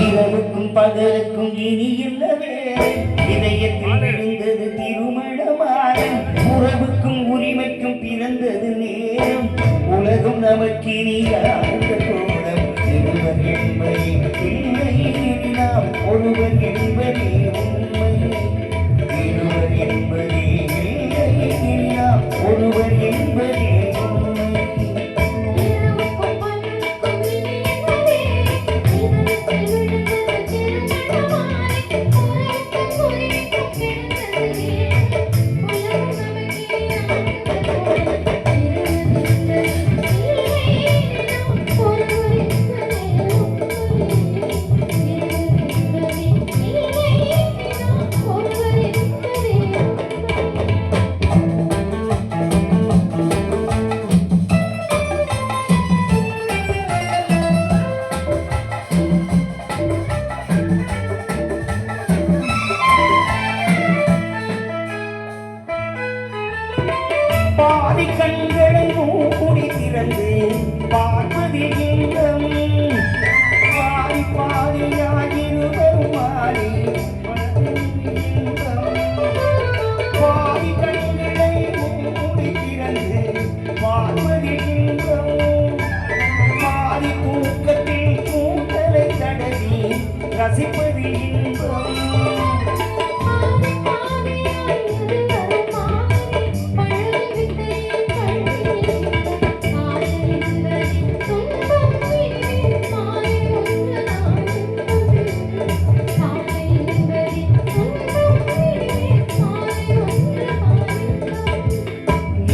இரவுக்கும் பகலுக்கும் இனி இல்லவே இதயத்தில் விழுந்தது திருமணமானம் உறவுக்கும் உரிமைக்கும் பிறந்தது நேரம் உலகம் நமக்கினியாத கோலம் இருவர் என்பதே இல்லை நாம் ஒருவர் என்பதே உண்மை இருவர் என்பதே இல்லை நாம் ஒருவர் என்பதே பாதி கண்களை மூடி திறந்து பார்ப்பதில் இன்பம் பாதி பாதியாகிருவரும் மாறி பாதி கண்களை மூடி திறந்து பார்ப்பதில் இன்பம் பாதி தூக்கத்தில் கூந்தலை தடவி ரசிப்பதில் இன்பம்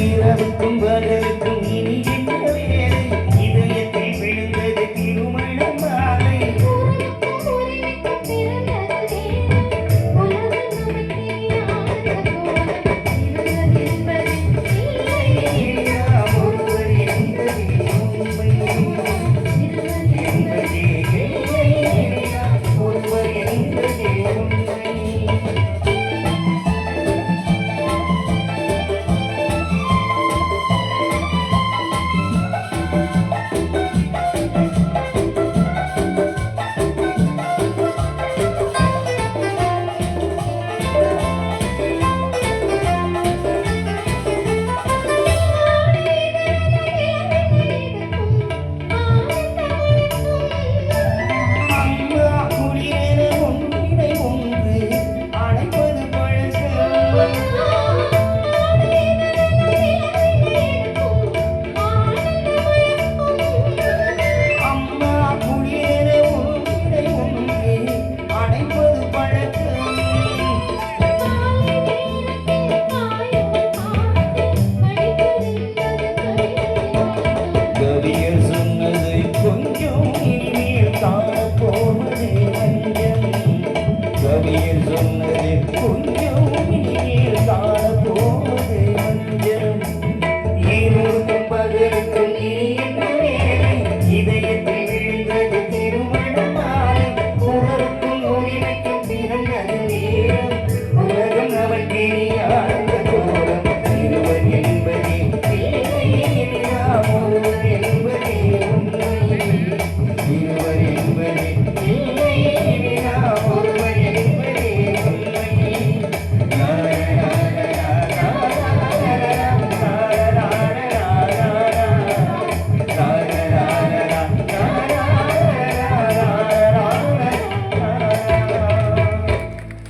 இரவுக்கும் பகலுக்கும்